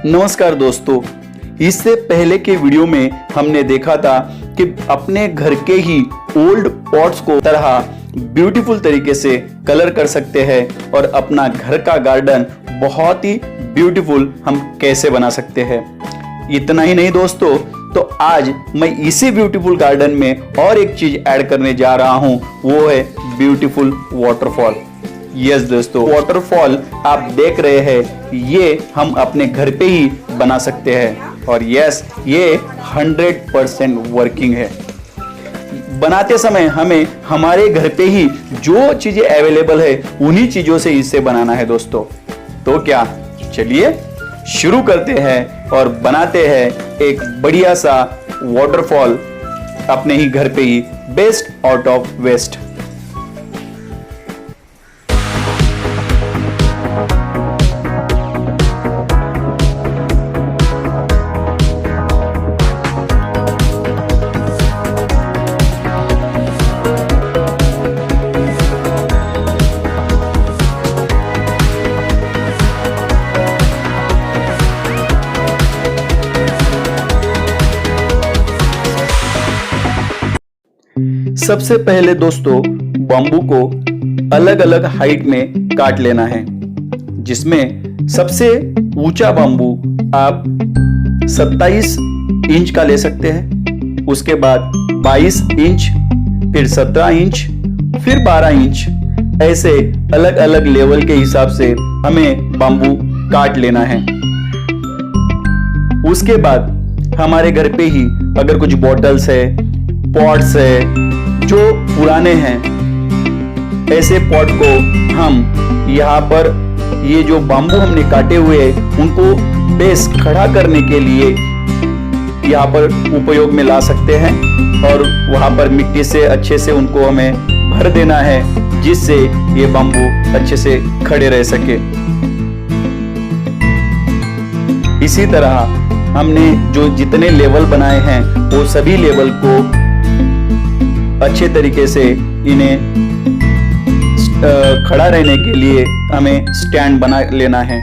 नमस्कार दोस्तों, इससे पहले के वीडियो में हमने देखा था कि अपने घर के ही ओल्ड पॉट्स को तरह ब्यूटीफुल तरीके से कलर कर सकते हैं और अपना घर का गार्डन बहुत ही ब्यूटीफुल हम कैसे बना सकते हैं। इतना ही नहीं दोस्तों, तो आज मैं इसी ब्यूटीफुल गार्डन में और एक चीज ऐड करने जा रहा हूं, वो है ब्यूटीफुल वाटरफॉल। यस दोस्तों, वाटरफॉल आप देख रहे हैं, ये हम अपने घर पे ही बना सकते हैं और यस, ये 100% वर्किंग है। बनाते समय हमें हमारे घर पे ही जो चीजें अवेलेबल है उन्हीं चीजों से इसे बनाना है दोस्तों। तो क्या, चलिए शुरू करते हैं और बनाते हैं एक बढ़िया सा वाटरफॉल अपने ही घर पे ही, बेस्ट आउट ऑफ वेस्ट। सबसे पहले दोस्तों बम्बू को अलग अलग हाइट में काट लेना है, जिसमें सबसे ऊंचा बम्बू आप 27 इंच का ले सकते हैं, उसके बाद 22 इंच, फिर 17 इंच, फिर 12 इंच, ऐसे अलग अलग लेवल के हिसाब से हमें बम्बू काट लेना है। उसके बाद हमारे घर पे ही अगर कुछ बॉटल्स है, पॉट्स है जो पुराने हैं, ऐसे पॉट को हम यहाँ पर ये जो बाम्बू हमने काटे हुए हैं उनको बेस खड़ा करने के लिए यहाँ पर उपयोग में ला सकते हैं और वहां पर मिट्टी से अच्छे से उनको हमें भर देना है, जिससे ये बाम्बू अच्छे से खड़े रह सके। इसी तरह हमने जो जितने लेवल बनाए हैं वो सभी लेवल को अच्छे तरीके से इन्हें खड़ा रहने के लिए हमें स्टैंड बना लेना है।